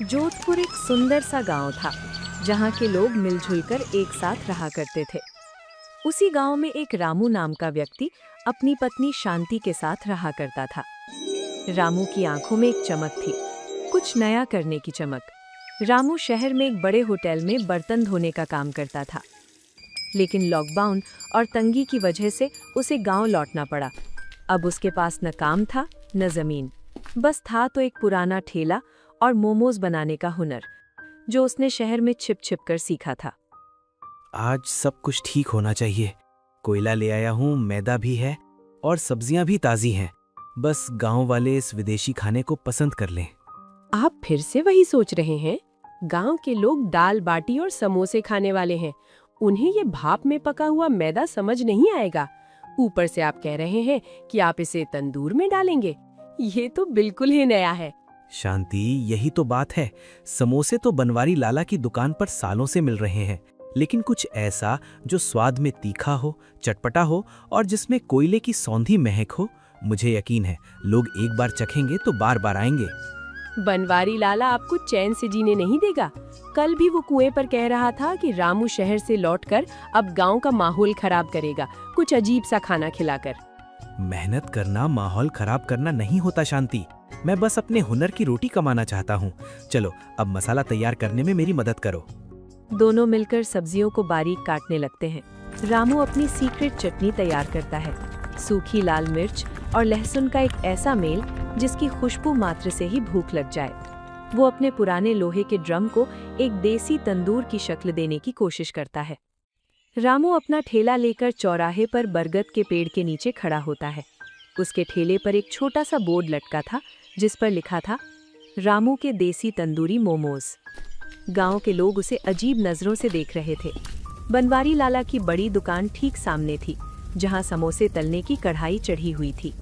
जोधपुर एक सुंदर सा गांव था जहां के लोग मिलजुल कर एक साथ रहा करते थे। उसी गांव में एक रामू नाम का व्यक्ति अपनी पत्नी शांति के साथ रहा करता था। रामू की आंखों में एक चमक थी, कुछ नया करने की चमक। रामू शहर में एक बड़े होटल में बर्तन धोने का काम करता था, लेकिन लॉकडाउन और तंगी की वजह से उसे गांव लौटना पड़ा। अब उसके पास न काम था न जमीन, बस था तो एक पुराना ठेला और मोमोज बनाने का हुनर, जो उसने शहर में छिप छिप कर सीखा था। आज सब कुछ ठीक होना चाहिए। कोयला ले आया हूँ, मैदा भी है और सब्जियां भी ताज़ी हैं। बस गांव वाले इस विदेशी खाने को पसंद कर लें। आप फिर से वही सोच रहे हैं? गांव के लोग दाल बाटी और समोसे खाने वाले हैं। उन्हें ये भाप में पका हुआ मैदा समझ नहीं आएगा। ऊपर से आप कह रहे हैं कि आप इसे तंदूर में डालेंगे। ये तो बिल्कुल ही नया है। शांति, यही तो बात है। समोसे तो बनवारी लाला की दुकान पर सालों से मिल रहे हैं, लेकिन कुछ ऐसा जो स्वाद में तीखा हो, चटपटा हो और जिसमें कोयले की सौंधी महक हो। मुझे यकीन है लोग एक बार चखेंगे तो बार बार आएंगे। बनवारी लाला आपको चैन से जीने नहीं देगा। कल भी वो कुएं पर कह रहा था कि रामू शहर से लौटकर अब गांव का माहौल खराब करेगा, कुछ अजीब सा खाना खिलाकर। मेहनत करना माहौल खराब करना नहीं होता शांति। मैं बस अपने हुनर की रोटी कमाना चाहता हूँ। चलो अब मसाला तैयार करने में मेरी मदद करो। दोनों मिलकर सब्जियों को बारीक काटने लगते हैं। रामू अपनी सीक्रेट चटनी तैयार करता है, सूखी लाल मिर्च और लहसुन का एक ऐसा मेल जिसकी खुशबू मात्र से ही भूख लग जाए। वो अपने पुराने लोहे के ड्रम को एक देसी तंदूर की शक्ल देने की कोशिश करता है। रामू अपना ठेला लेकर चौराहे पर बरगद के पेड़ के नीचे खड़ा होता है। उसके ठेले पर एक छोटा सा बोर्ड लटका था जिस पर लिखा था, रामू के देसी तंदूरी मोमोज। गांव के लोग उसे अजीब नजरों से देख रहे थे। बनवारी लाला की बड़ी दुकान ठीक सामने थी, जहां समोसे तलने की कढ़ाई चढ़ी हुई थी।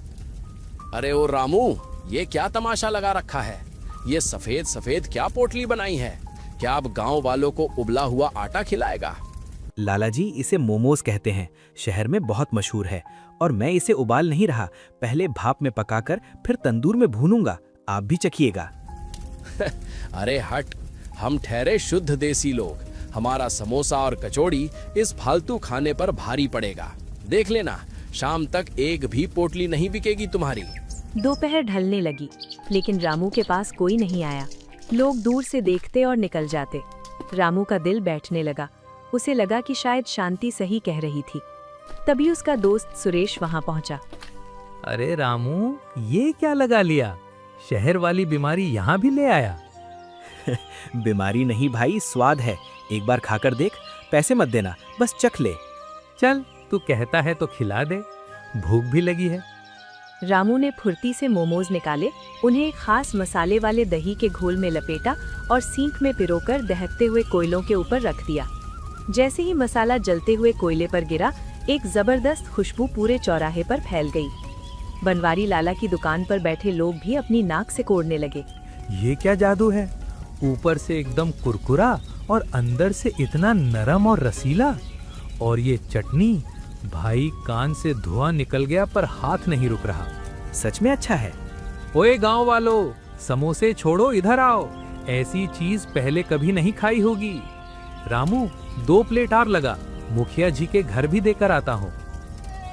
अरे ओ रामू, ये क्या तमाशा लगा रखा है? ये सफेद सफेद क्या पोटली बनाई है? क्या अब गांव वालों को उबला हुआ आटा खिलाएगा? लाला जी, इसे मोमोज कहते हैं। शहर में बहुत मशहूर है और मैं इसे उबाल नहीं रहा, पहले भाप में पकाकर फिर तंदूर में भूनूंगा। आप भी चखिएगा। अरे हट, हम ठहरे शुद्ध देसी लोग। हमारा समोसा और कचौड़ी इस फालतू खाने पर भारी पड़ेगा। देख लेना, शाम तक एक भी पोटली नहीं बिकेगी तुम्हारी। दोपहर ढलने लगी, लेकिन रामू के पास कोई नहीं आया। लोग दूर से देखते और निकल जाते। रामू का दिल बैठने लगा। उसे लगा कि शायद शांति सही कह रही थी। तभी उसका दोस्त सुरेश वहां पहुंचा। अरे रामू, ये क्या लगा लिया? शहर वाली बीमारी यहाँ भी ले आया? बीमारी नहीं भाई, स्वाद है। एक बार खाकर देख, पैसे मत देना, बस चख ले। चल, तू कहता है तो खिला दे, भूख भी लगी है। रामू ने फुर्ती से मोमोज निकाले, उन्हें एक खास मसाले वाले दही के घोल में लपेटा और सींक में पिरोकर दहकते हुए कोयलों के ऊपर रख दिया। जैसे ही मसाला जलते हुए कोयले पर गिरा, एक जबरदस्त खुशबू पूरे चौराहे पर फैल गई। बनवारी लाला की दुकान पर बैठे लोग भी अपनी नाक से कोड़ने लगे। ये क्या जादू है? ऊपर से एकदम कुरकुरा और अंदर से इतना नरम और रसीला। और ये चटनी, भाई कान से धुआं निकल गया पर हाथ नहीं रुक रहा। सच में अच्छा है। ओए गांव वालों, समोसे छोड़ो, इधर आओ। ऐसी चीज पहले कभी नहीं खाई होगी। रामू, 2 प्लेट और लगा, मुखिया जी के घर भी देकर आता हूँ।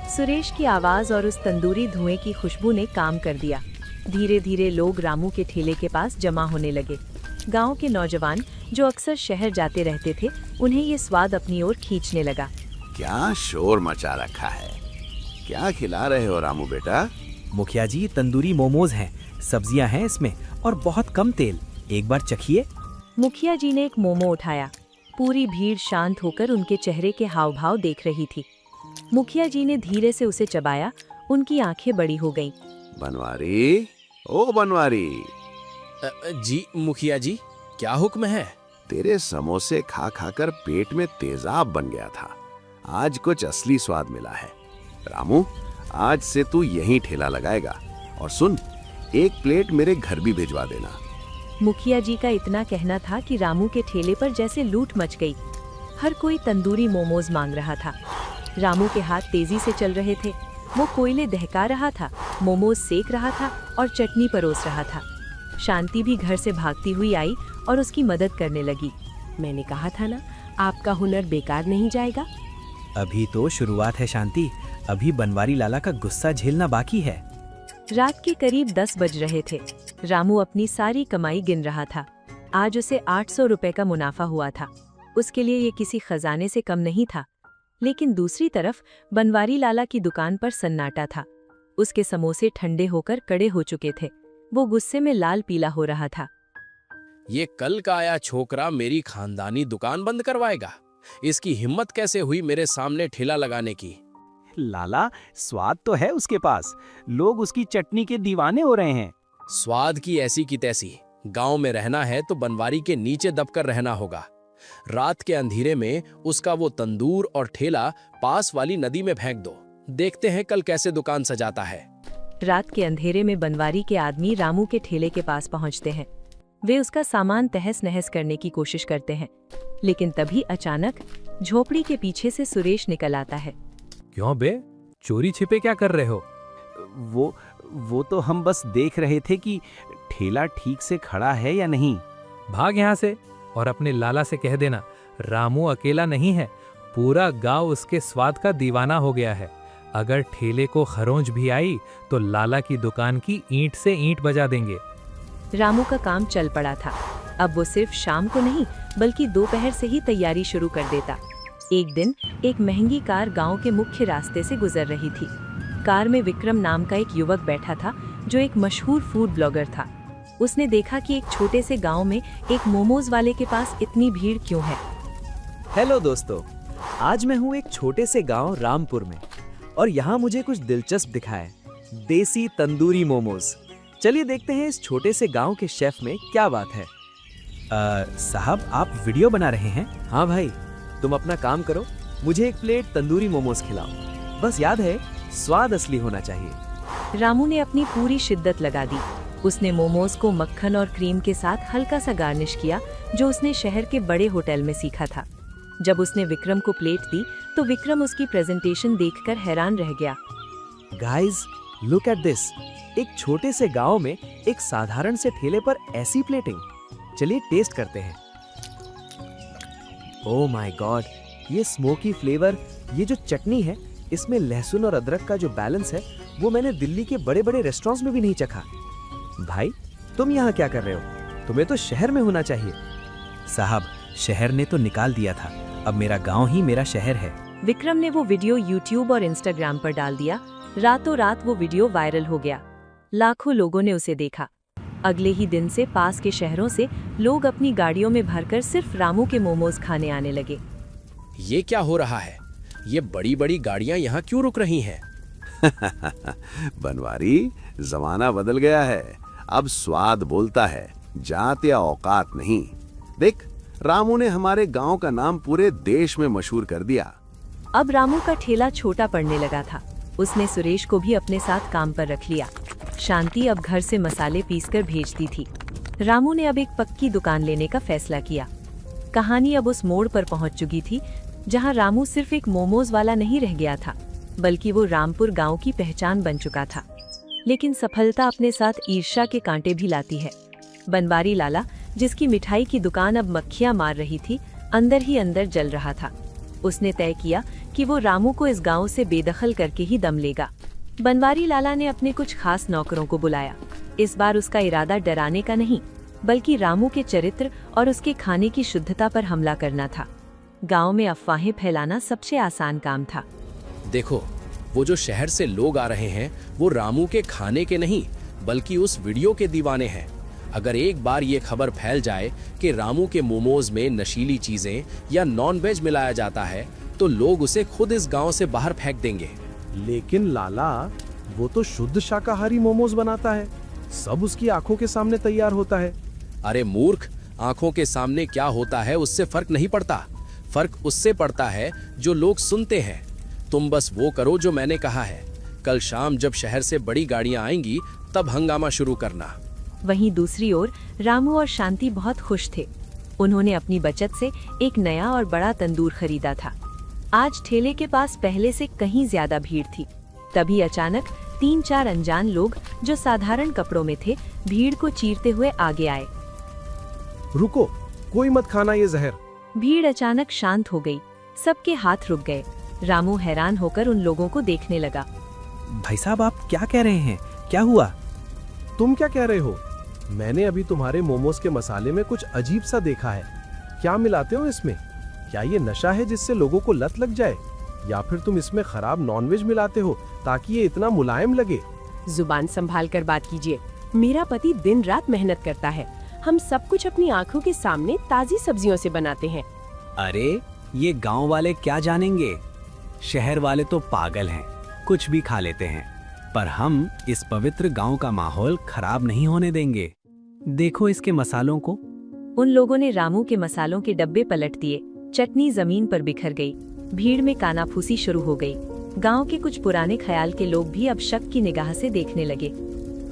सुरेश की आवाज और उस तंदूरी धुएं की खुशबू ने काम कर दिया। धीरे धीरे लोग रामू के ठेले के पास जमा होने लगे। गांव के नौजवान जो अक्सर शहर जाते रहते थे, उन्हें ये स्वाद अपनी ओर खींचने लगा। क्या शोर मचा रखा है? क्या खिला रहे हो रामू बेटा? मुखिया जी, तंदूरी मोमोज हैं, सब्जियां हैं इसमें और बहुत कम तेल। एक बार चखिए। मुखिया जी ने एक मोमो उठाया। पूरी भीड़ शांत होकर उनके चेहरे के हाव भाव देख रही थी। मुखिया जी ने धीरे से उसे चबाया। उनकी आंखें बड़ी हो गईं। बनवारी, ओ बनवारी। जी मुखिया जी, क्या हुक्म है? तेरे समोसे खा खाकर पेट में तेजाब बन गया था। आज कुछ असली स्वाद मिला है। रामू, आज से तू यहीं ठेला लगाएगा। और सुन, 1 प्लेट मेरे घर भी भिजवा देना। मुखिया जी का इतना कहना था कि रामू के ठेले पर जैसे लूट मच गई। हर कोई तंदूरी मोमोज मांग रहा था। रामू के हाथ तेजी से चल रहे थे। वो कोयले दहका रहा था, मोमोज सेक रहा था और चटनी परोस रहा था। शांति भी घर से भागती हुई आई और उसकी मदद करने लगी। मैंने कहा था ना, आपका हुनर बेकार नहीं जाएगा। अभी तो शुरुआत है शांति, अभी बनवारी लाला का गुस्सा झेलना बाकी है। रात के करीब 10 बज रहे थे। रामू अपनी सारी कमाई गिन रहा था। आज उसे 800 रुपए का मुनाफा हुआ था। उसके लिए ये किसी खजाने से कम नहीं था। लेकिन दूसरी तरफ बनवारी लाला की दुकान पर सन्नाटा था। उसके समोसे ठंडे होकर कड़े हो चुके थे। वो गुस्से में लाल पीला हो रहा था। ये कल का आया छोकरा मेरी खानदानी दुकान बंद करवाएगा। इसकी हिम्मत कैसे हुई मेरे सामने ठेला लगाने की। लाला, स्वाद तो है उसके पास, लोग उसकी चटनी के दीवाने हो रहे हैं। स्वाद की ऐसी की तैसी, गांव में रहना है तो बनवारी के नीचे दबकर रहना होगा। रात के अंधेरे में उसका वो तंदूर और ठेला पास वाली नदी में फेंक दो। देखते हैं कल कैसे दुकान सजाता है। रात के अंधेरे में बनवारी के आदमी रामू के ठेले के पास पहुंचते हैं। वे उसका सामान तहस नहस करने की कोशिश करते हैं, लेकिन तभी अचानक झोपड़ी के पीछे से सुरेश निकल आता है। क्यों बे, चोरी छिपे क्या कर रहे हो? वो तो हम बस देख रहे थे कि ठेला ठीक से खड़ा है या नहीं। भाग यहाँ से और अपने लाला से कह देना, रामू अकेला नहीं है, पूरा गांव उसके स्वाद का दीवाना हो गया है। अगर ठेले को खरोंच भी आई तो लाला की दुकान की ईंट से ईंट बजा देंगे। रामू का काम चल पड़ा था। अब वो सिर्फ शाम को नहीं बल्कि दोपहर से ही तैयारी शुरू कर देता। एक दिन एक महंगी कार गांव के मुख्य रास्ते से गुजर रही थी। कार में विक्रम नाम का एक युवक बैठा था जो एक मशहूर फूड ब्लॉगर था। उसने देखा कि एक छोटे से गांव में एक मोमोज वाले के पास इतनी भीड़ क्यों है। हेलो दोस्तों, आज मैं हूँ एक छोटे से गांव रामपुर में और यहाँ मुझे कुछ दिलचस्प दिखा है, देसी तंदूरी मोमोज। चलिए देखते हैं इस छोटे से गांव के शेफ में क्या बात है। साहब, आप वीडियो बना रहे हैं? हाँ भाई, तुम अपना काम करो, मुझे एक प्लेट तंदूरी मोमोज खिलाओ। बस याद है, स्वाद असली होना चाहिए। रामू ने अपनी पूरी शिद्दत लगा दी। उसने मोमोज को मक्खन और क्रीम के साथ हल्का सा गार्निश किया, जो उसने शहर के बड़े होटल में सीखा था। जब उसने विक्रम को प्लेट दी तो विक्रम उसकी प्रेजेंटेशन देखकर हैरान रह गया। Guys, look at this. एक छोटे से गांव में एक साधारण से ठेले पर ऐसी प्लेटिंग। चलिए टेस्ट करते हैं। ओह माय गॉड, ये स्मोकी फ्लेवर, ये जो चटनी है, इसमें लहसुन और अदरक का जो बैलेंस है वो मैंने दिल्ली के बड़े बड़े रेस्टोरेंट्स में भी नहीं चखा। भाई, तुम यहाँ क्या कर रहे हो? तुम्हें तो शहर में होना चाहिए। साहब, शहर ने तो निकाल दिया था, अब मेरा गांव ही मेरा शहर है। विक्रम ने वो वीडियो यूट्यूब और इंस्टाग्राम पर डाल दिया। रातों रात वो वीडियो वायरल हो गया। लाखों लोगों ने उसे देखा। अगले ही दिन से पास के शहरों से लोग अपनी गाड़ियों में भरकर सिर्फ रामू के मोमोज खाने आने लगे। ये क्या हो रहा है? ये बड़ी बड़ी गाड़ियां यहाँ क्यों रुक रही हैं? बनवारी, जमाना बदल गया है। अब स्वाद बोलता है, जात या औकात नहीं। देख, रामू ने हमारे गांव का नाम पूरे देश में मशहूर कर दिया। अब रामू का ठेला छोटा पड़ने लगा था। उसने सुरेश को भी अपने साथ काम पर रख लिया। शांति अब घर से मसाले पीसकर भेजती थी। रामू ने अब एक पक्की दुकान लेने का फैसला किया। कहानी अब उस मोड़ पर पहुंच चुकी थी जहां रामू सिर्फ एक मोमोज वाला नहीं रह गया था, बल्कि वो रामपुर गांव की पहचान बन चुका था। लेकिन सफलता अपने साथ ईर्ष्या के कांटे भी लाती है। बनवारी लाला, जिसकी मिठाई की दुकान अब मक्खियां मार रही थी, अंदर ही अंदर जल रहा था। उसने तय किया कि वो रामू को इस गांव से बेदखल करके ही दम लेगा। बनवारी लाला ने अपने कुछ खास नौकरों को बुलाया। इस बार उसका इरादा डराने का नहीं, बल्कि रामू के चरित्र और उसके खाने की शुद्धता पर हमला करना था। गांव में अफवाहें फैलाना सबसे आसान काम था। देखो, वो जो शहर से लोग आ रहे हैं वो रामू के खाने के नहीं बल्कि उस वीडियो के दीवाने हैं। अगर एक बार ये खबर फैल जाए कि रामू के मोमोज में नशीली चीजें या नॉन-वेज मिलाया जाता है तो लोग उसे खुद इस गांव से बाहर फेंक देंगे। लेकिन लाला, वो तो शुद्ध शाकाहारी मोमोज बनाता है, सब उसकी आंखों के सामने तैयार होता है। अरे मूर्ख, आंखों के सामने क्या होता है उससे फर्क नहीं पड़ता। फर्क उससे पड़ता है जो लोग सुनते हैं। तुम बस वो करो जो मैंने कहा है। कल शाम जब शहर से बड़ी गाड़ियां आएंगी तब हंगामा शुरू करना। वहीं दूसरी ओर रामू और शांति बहुत खुश थे। उन्होंने अपनी बचत से एक नया और बड़ा तंदूर खरीदा था। आज ठेले के पास पहले से कहीं ज्यादा भीड़ थी। तभी अचानक 3-4 अनजान लोग जो साधारण कपड़ों में थे, भीड़ को चीरते हुए आगे आए। रुको, कोई मत खाना ये जहर। भीड़ अचानक शांत हो गई। सबके हाथ रुक गए। रामू हैरान होकर उन लोगों को देखने लगा। भाई साहब, आप क्या कह रहे हैं? क्या हुआ? तुम क्या कह रहे हो? मैंने अभी तुम्हारे मोमोज के मसाले में कुछ अजीब सा देखा है। क्या मिलाते हो इसमें? क्या ये नशा है जिससे लोगों को लत लग जाए, या फिर तुम इसमें खराब नॉनवेज मिलाते हो ताकि ये इतना मुलायम लगे? जुबान संभाल कर बात कीजिए। मेरा पति दिन रात मेहनत करता है। हम सब कुछ अपनी आंखों के सामने ताजी सब्जियों से बनाते हैं। अरे ये गांव वाले क्या जानेंगे? शहर वाले तो पागल हैं, कुछ भी खा लेते हैं। पर हम इस पवित्र गांव का माहौल खराब नहीं होने देंगे। देखो इसके मसालों को। उन लोगों ने रामू के मसालों के डब्बे पलट दिए। चटनी जमीन पर बिखर गई। भीड़ में कानाफूसी शुरू हो गई। गांव के कुछ पुराने ख्याल के लोग भी अब शक की निगाह से देखने लगे।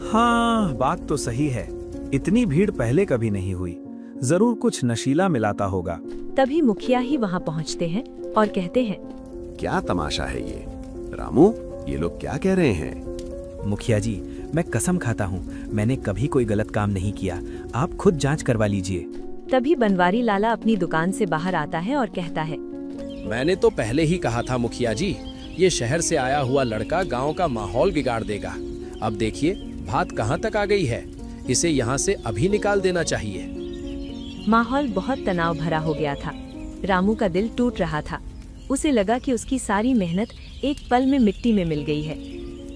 हाँ, बात तो सही है। इतनी भीड़ पहले कभी नहीं हुई। जरूर कुछ नशीला मिलाता होगा। तभी मुखिया ही वहां पहुंचते हैं और कहते हैं, क्या तमाशा है ये? रामू, ये लोग क्या कह रहे हैं? मुखिया जी, मैं कसम खाता हूँ, मैंने कभी कोई गलत काम नहीं किया। आप खुद जांच करवा लीजिए। तभी बनवारी लाला अपनी दुकान से बाहर आता है और कहता है, मैंने तो पहले ही कहा था मुखिया जी, ये शहर से आया हुआ लड़का गांव का माहौल बिगाड़ देगा। अब देखिए बात कहां तक आ गई है। इसे यहाँ से अभी निकाल देना चाहिए। माहौल बहुत तनाव भरा हो गया था। रामू का दिल टूट रहा था। उसे लगा कि उसकी सारी मेहनत एक पल में मिट्टी में मिल गई है।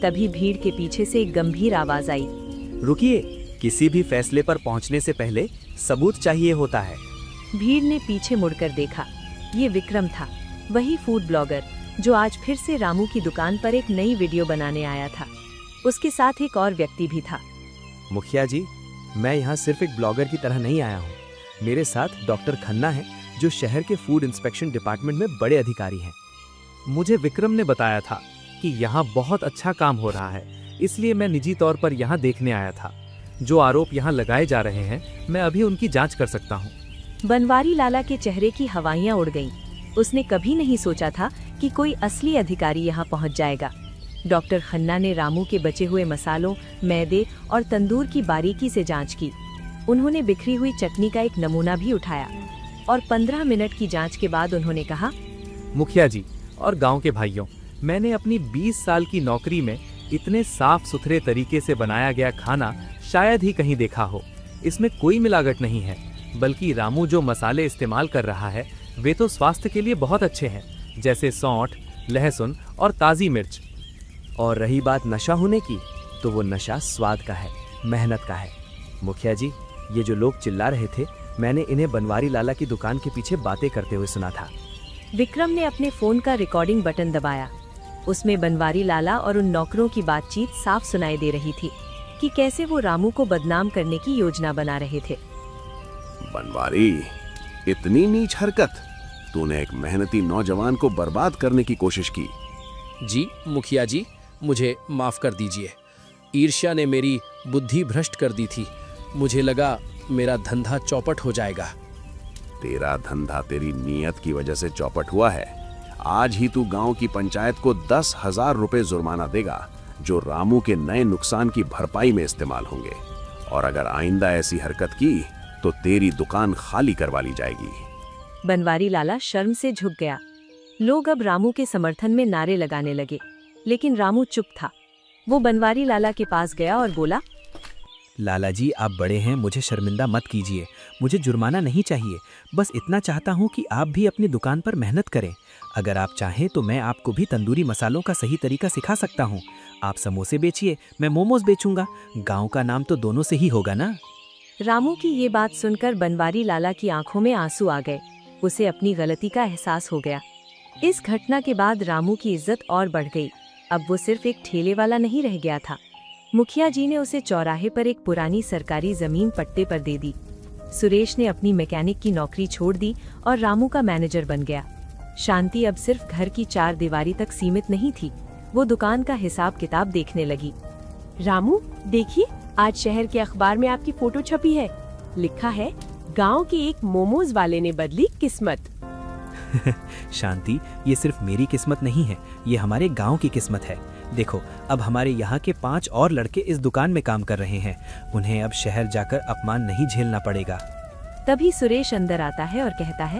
तभी भीड़ के पीछे से एक गंभीर आवाज आई। रुकिए, किसी भी फैसले पर पहुंचने से पहले सबूत चाहिए होता है। भीड़ ने पीछे मुड़कर देखा। ये विक्रम था, वही फूड ब्लॉगर जो आज फिर से रामू की दुकान पर एक नई वीडियो बनाने आया था। उसके साथ एक और व्यक्ति भी था। मुखिया जी, मैं यहाँ सिर्फ एक ब्लॉगर की तरह नहीं आया हूँ। मेरे साथ डॉक्टर खन्ना है, जो शहर के फूड इंस्पेक्शन डिपार्टमेंट में बड़े अधिकारी हैं। मुझे विक्रम ने बताया था कि यहाँ बहुत अच्छा काम हो रहा है, इसलिए मैं निजी तौर पर यहाँ देखने आया था। जो आरोप यहाँ लगाए जा रहे हैं, मैं अभी उनकी जांच कर सकता हूँ। बनवारी लाला के चेहरे की हवाइयाँ उड़ गईं। उसने कभी नहीं सोचा था कि कोई असली अधिकारी यहाँ पहुँच जाएगा। डॉक्टर खन्ना ने रामू के बचे हुए मसालों, मैदे और तंदूर की बारीकी से जांच की। उन्होंने बिखरी हुई चटनी का एक नमूना भी उठाया और 15 मिनट की जांच के बाद उन्होंने कहा, मुखिया जी और गांव के भाइयों, मैंने अपनी 20 साल की नौकरी में इतने साफ सुथरे तरीके से बनाया गया खाना शायद ही कहीं देखा हो। इसमें कोई मिलावट नहीं है, बल्कि रामू जो मसाले इस्तेमाल कर रहा है वे तो स्वास्थ्य के लिए बहुत अच्छे हैं, जैसे सौंठ, लहसुन और ताज़ी मिर्च। और रही बात नशा होने की, तो वो नशा स्वाद का है, मेहनत का है। मुखिया जी, ये जो लोग चिल्ला रहे थे, मैंने इन्हें बनवारी लाला की दुकान के पीछे बातें करते हुए सुना था। विक्रम ने अपने फोन का रिकॉर्डिंग बटन दबाया। उसमें बनवारी लाला और उन नौकरों की बातचीत साफ सुनाई दे रही थी कि कैसे वो रामू को बदनाम करने की योजना बना रहे थे। बनवारी, इतनी नीच हरकत! तूने एक मेहनती नौजवान को बर्बाद करने की कोशिश की। जी मुखिया जी, मुझे माफ कर दीजिए। ईर्ष्या ने मेरी बुद्धि भ्रष्ट कर दी थी। मुझे लगा मेरा धंधा चौपट हो जाएगा। तेरा धंधा तेरी नीयत की वजह से चौपट हुआ है। आज ही तू गांव की पंचायत को 10,000 रुपए जुर्माना देगा, जो रामू के नए नुकसान की भरपाई में इस्तेमाल होंगे। और अगर आइंदा ऐसी हरकत की तो तेरी दुकान खाली करवा ली जाएगी। बनवारी लाला शर्म से झुक गया। लोग अब रामू के समर्थन में नारे लगाने लगे, लेकिन रामू चुप था। वो बनवारी लाला के पास गया और बोला, लाला जी, आप बड़े हैं, मुझे शर्मिंदा मत कीजिए। मुझे जुर्माना नहीं चाहिए, बस इतना चाहता हूँ कि आप भी अपनी दुकान पर मेहनत करें। अगर आप चाहें तो मैं आपको भी तंदूरी मसालों का सही तरीका सिखा सकता हूँ। आप समोसे बेचिए, मैं मोमोज बेचूंगा। गांव का नाम तो दोनों से ही होगा ना। रामू की ये बात सुनकर बनवारी लाला की आंखों में आंसू आ गए। उसे अपनी गलती का एहसास हो गया। इस घटना के बाद रामू की इज्जत और बढ़ गई। अब वो सिर्फ एक ठेले वाला नहीं रह गया था। मुखिया जी ने उसे चौराहे पर एक पुरानी सरकारी जमीन पट्टे पर दे दी। सुरेश ने अपनी मैकेनिक की नौकरी छोड़ दी और रामू का मैनेजर बन गया। शांति अब सिर्फ घर की 4 दीवारी तक सीमित नहीं थी। वो दुकान का हिसाब किताब देखने लगी। रामू, देखिए, आज शहर के अखबार में आपकी फोटो छपी है। लिखा है, गांव के एक मोमोज वाले ने बदली किस्मत। शांति, ये सिर्फ मेरी किस्मत नहीं है, ये हमारे गांव की किस्मत है। देखो, अब हमारे यहाँ के 5 और लड़के इस दुकान में काम कर रहे हैं। उन्हें अब शहर जाकर अपमान नहीं झेलना पड़ेगा। तभी सुरेश अंदर आता है और कहता है,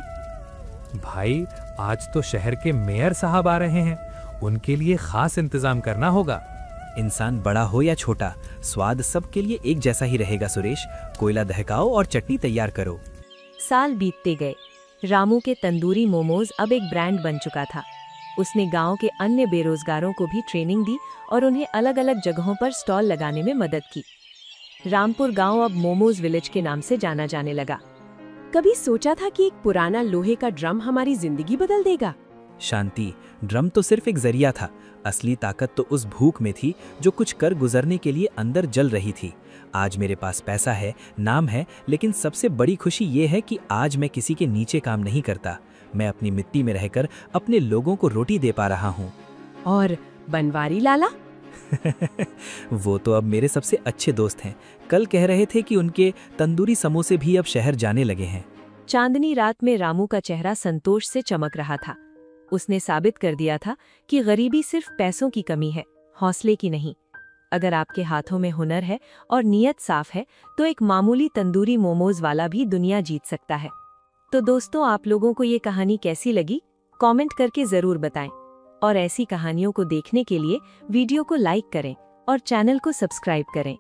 भाई आज तो शहर के मेयर साहब आ रहे हैं, उनके लिए खास इंतजाम करना होगा। इंसान बड़ा हो या छोटा, स्वाद सबके लिए एक जैसा ही रहेगा सुरेश। कोयला दहकाओ और चटनी तैयार करो। साल बीतते गए। रामू के तंदूरी मोमोज अब एक ब्रांड बन चुका था। उसने गांव के अन्य बेरोजगारों को भी ट्रेनिंग दी और उन्हें अलग अलग जगहों पर स्टॉल लगाने में मदद की। रामपुर गांव अब मोमोज विलेज के नाम से जाना जाने लगा। कभी सोचा था कि एक पुराना लोहे का ड्रम हमारी जिंदगी बदल देगा? शांति, ड्रम तो सिर्फ एक जरिया था। असली ताकत तो उस भूख में थी जो कुछ कर गुजरने के लिए अंदर जल रही थी। आज मेरे पास पैसा है, नाम है, लेकिन सबसे बड़ी खुशी ये है कि आज मैं किसी के नीचे काम नहीं करता। मैं अपनी मिट्टी में रहकर अपने लोगों को रोटी दे पा रहा हूँ। और बनवारी लाला? वो तो अब मेरे सबसे अच्छे दोस्त हैं। कल कह रहे थे कि उनके तंदूरी समोसे भी अब शहर जाने लगे हैं। चांदनी रात में रामू का चेहरा संतोष से चमक रहा था। उसने साबित कर दिया था कि गरीबी सिर्फ पैसों की कमी है, हौसले की नहीं। अगर आपके हाथों में हुनर है और नीयत साफ है तो एक मामूली तंदूरी मोमोज वाला भी दुनिया जीत सकता है। तो दोस्तों, आप लोगों को ये कहानी कैसी लगी? कमेंट करके जरूर बताएं। और ऐसी कहानियों को देखने के लिए वीडियो को लाइक करें और चैनल को सब्सक्राइब करें।